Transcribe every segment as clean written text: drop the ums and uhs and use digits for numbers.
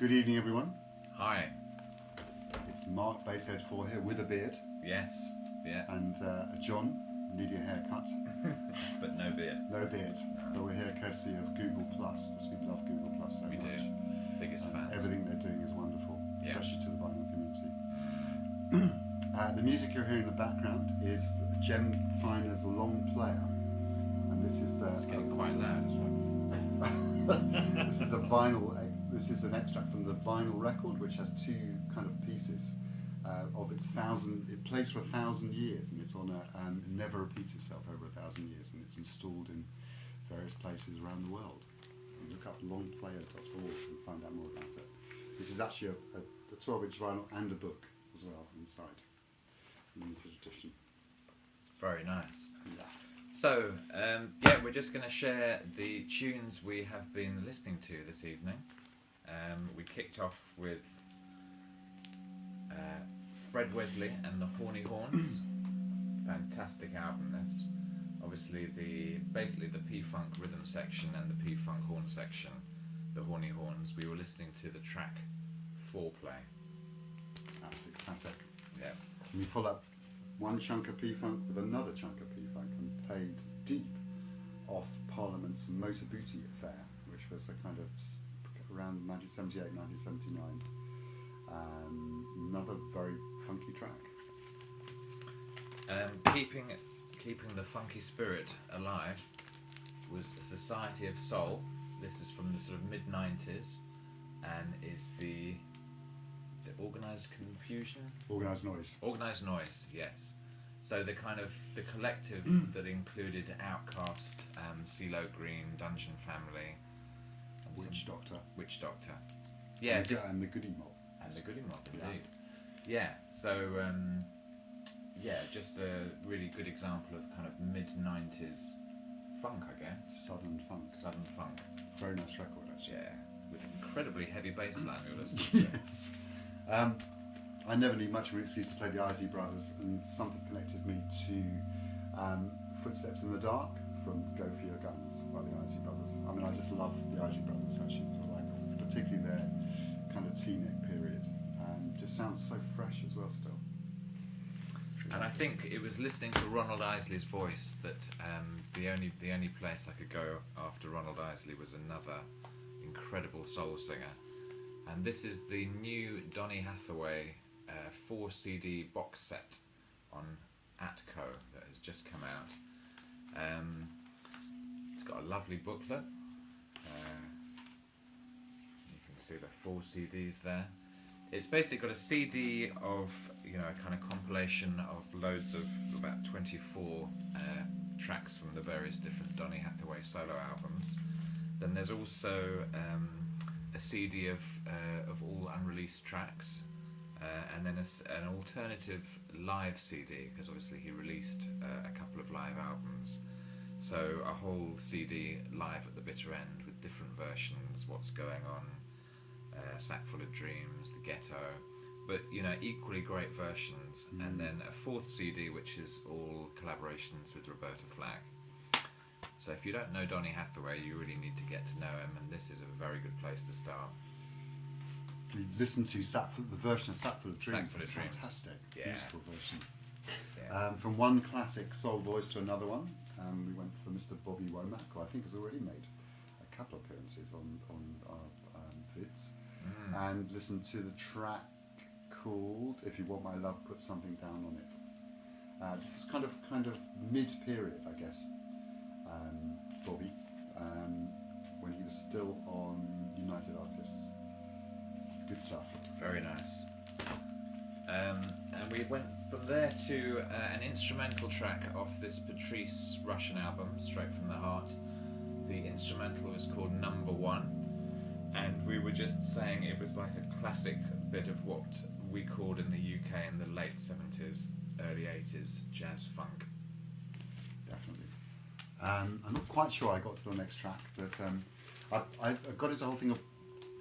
Good evening, everyone. Hi. It's Mark Basshead 4 here with a beard. Yes. Yeah. And John, need your haircut. But no beard. No beard. No. But we're here courtesy of Google Plus, because we love Google Plus so We much. do. Biggest fans. Everything they're doing is wonderful, especially to the vinyl community. The music you're hearing in the background is Jem Finer's Long Player, and this is It's getting quite loud as well. this is the vinyl. This is an extract from the vinyl record, which has two kind of pieces of its thousand. It plays for 1,000 years, and it's on a it never repeats itself over 1,000 years, and it's installed in various places around the world. You look up longplayer.org and find out more about it. This is actually a 12-inch vinyl and a book as well inside. Limited edition. Very nice. Yeah. So, we're just going to share the tunes we have been listening to this evening. We kicked off with Fred Wesley and the Horny Horns. Fantastic album, this. Obviously, basically the P-Funk rhythm section and the P-Funk horn section, the Horny Horns. We were listening to the track Foreplay. Absolute classic. Yeah. And you follow up one chunk of P-Funk with another chunk of P-Funk and played deep off Parliament's Motor Booty Affair, which was a kind of around 1978, 1979. Another very funky track. Keeping the funky spirit alive was Society of Soul. This is from the sort of mid-90s and is it Organised Confusion? Organised Noise. Organised Noise, yes. So the collective that included Outcast, CeeLo Green, Dungeon Family, and Witch Doctor. Witch Doctor. Yeah, And the Goody Mob. And the Goody Mob, indeed. Yeah. So just a really good example of kind of mid-90s funk, I guess. Southern Funk. Southern funk. Very nice record, actually. Yeah, with incredibly heavy bass line you're listening to. Yes. I never need much of an excuse to play the Isley Brothers, and something connected me to Footsteps in the Dark from Go For Your Guns by the Isley Brothers. I mean, I just love the Isley Brothers, actually, particularly their kind of teenage period. Just sounds so fresh as well still. And I think it was listening to Ronald Isley's voice that the only place I could go after Ronald Isley was another incredible soul singer. And this is the new Donnie Hathaway 4 CD box set on Atco that has just come out. It's got a lovely booklet. You can see the 4 CDs there. It's basically got a CD of, a kind of compilation of loads of about 24 tracks from the various different Donnie Hathaway solo albums. Then there's also a CD of all unreleased tracks, and then an alternative live CD, because obviously he released a couple of live albums. So a whole CD live at the bitter end with different versions, What's Going On, Sack Full of Dreams, The Ghetto, but equally great versions. And then a 4th CD which is all collaborations with Roberta Flack. So if you don't know Donnie Hathaway, you really need to get to know him, and this is a very good place to start. You listen to the version of Sack Full of Dreams. It's fantastic. Yeah. Beautiful version. Yeah. From one classic soul voice to another one, we went for Mr. Bobby Womack, who I think has already made a couple of appearances on our vids, and listened to the track called "If You Want My Love, Put Something Down on It." This is kind of mid-period, I guess. Bobby, when he was still on United Artists. Good stuff. Very nice. And we went from there to an instrumental track off this Patrice Russian album, Straight From The Heart. The instrumental was called Number One, and we were just saying it was like a classic bit of what we called in the UK in the late 70s, early 80s jazz funk. Definitely. I'm not quite sure I got to the next track, but I got into the whole thing a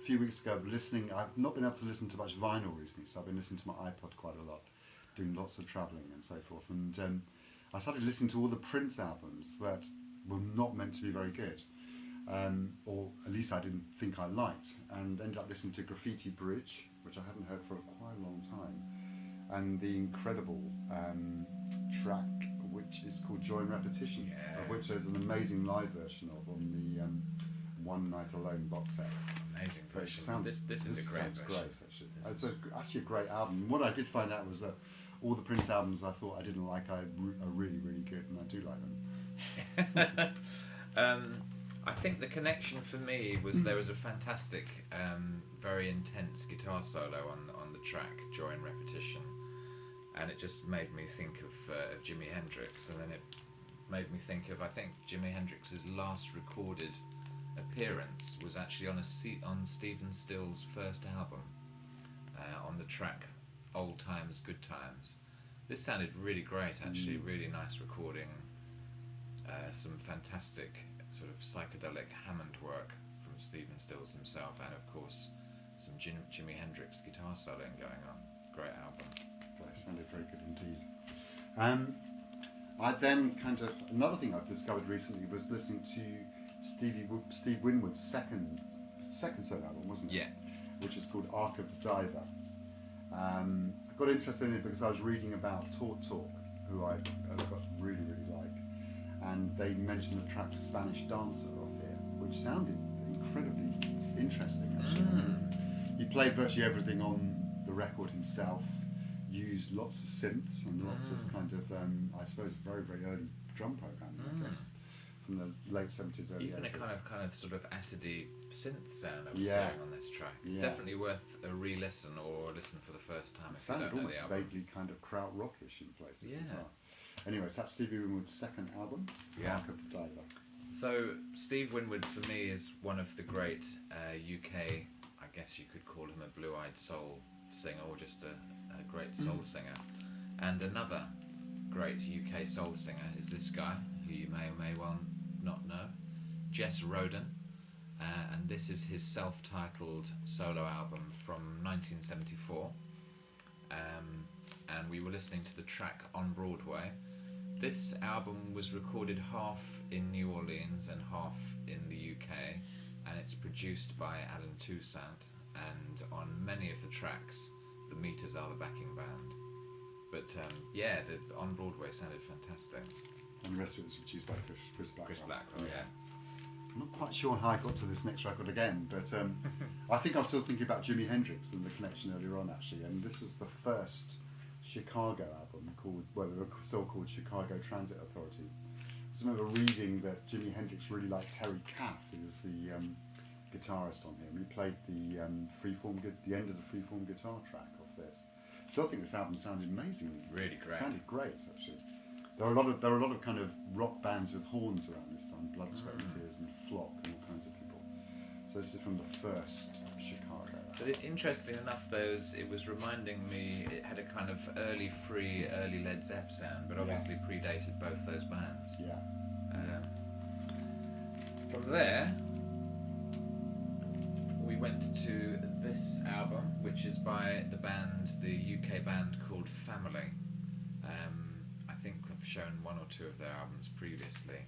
few weeks ago of listening. I've not been able to listen to much vinyl recently, so I've been listening to my iPod quite a lot, doing lots of travelling and so forth. And I started listening to all the Prince albums that were not meant to be very good. or at least I didn't think I liked, and ended up listening to Graffiti Bridge, which I hadn't heard for quite a long time, and the incredible track which is called Joy and Repetition, of which there's an amazing live version of on the One Night Alone box set. Amazing version. This is a great version. Great, actually. It's actually a great album. What I did find out was that all the Prince albums I thought I didn't like are really, really good, and I do like them. I think the connection for me was there was a fantastic, very intense guitar solo on the track Joy and Repetition, and it just made me think of Jimi Hendrix, and then it made me think of, I think Jimi Hendrix's last recorded appearance was actually on Stephen Still's first album, on the track Old Times, Good Times. This sounded really great, actually, really nice recording, some fantastic sort of psychedelic Hammond work from Stephen Stills himself, and of course some Jimi Hendrix guitar soloing going on. Great album. It sounded very good indeed. I then another thing I've discovered recently was listening to Steve Winwood's second solo album, wasn't it? Yeah. Which is called Ark of the Diver. I got interested in it because I was reading about Talk, who I got really, really like, and they mentioned the track Spanish Dancer off here, which sounded incredibly interesting, actually. He played virtually everything on the record himself, used lots of synths and lots of I suppose very, very early drum programming, I guess, from the late 70s, early 80s. Even a kind of sort of acidy synth sound I was hearing on this track. Yeah. Definitely worth a re-listen or listen for the first time if you don't know the album. Vaguely kind of krautrockish in places as well. Anyways, that's Stevie Winwood's second album, Ark of the Diver. So Steve Winwood for me is one of the great UK, I guess you could call him a blue-eyed soul singer, or just a great soul singer. And another great UK soul singer is this guy, who you may or may well not know, Jess Rhodes, and this is his self-titled solo album from 1974, and we were listening to the track On Broadway. This album was recorded half in New Orleans and half in the UK, and it's produced by Alan Toussaint, and on many of the tracks the Meters are the backing band. But the On Broadway sounded fantastic. And the rest of it was produced by Chris Blackwell. Chris Blackwell, yeah. I'm not quite sure how I got to this next record again, but I think I'm still thinking about Jimi Hendrix and the connection earlier on, actually. And this was the first Chicago album still called Chicago Transit Authority. I just remember reading that Jimi Hendrix really liked Terry Kath, who was the guitarist on here. He played the end of the freeform guitar track of this. Still think this album sounded amazing. Really great. It sounded great, actually. There are a lot of kind of rock bands with horns around this time, Blood, Sweat and Tears and Flock and all kinds of people. So this is from the first Chicago. But interesting enough, it was reminding me, it had a kind of early Led Zepp sound, but obviously predated both those bands. Yeah. From there, we went to this album, which is by the UK band called Family. I think I've shown one or two of their albums previously.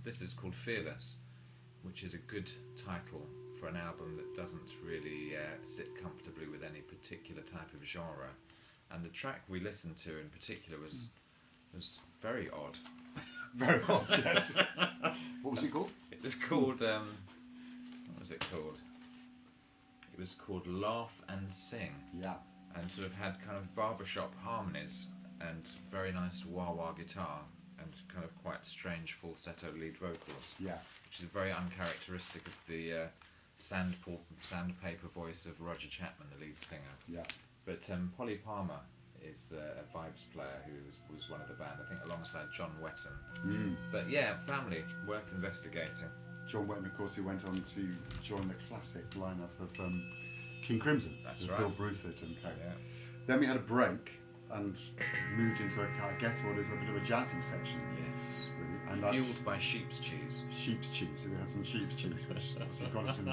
This is called Fearless, which is a good title for an album that doesn't really sit comfortably with any particular type of genre. And the track we listened to in particular was very odd. Very odd, yes. What was it called? It was called, what was it called? It was called Laugh and Sing. Yeah. And sort of had kind of barbershop harmonies and very nice wah-wah guitar and kind of quite strange falsetto lead vocals. Yeah. Which is very uncharacteristic of the sandpaper voice of Roger Chapman, the lead singer. Yeah. But Polly Palmer is a vibes player who was one of the band, I think, alongside John Wetton. But yeah, Family, worth investigating. John Wetton, of course, who went on to join the classic lineup of King Crimson. That's with right. Bill Bruford and co. Yeah. Then we had a break and moved into I guess what is a bit of a jazzy section. Yes. Really. And fueled by sheep's cheese. Sheep's cheese. So we had some sheep's cheese, which obviously got us in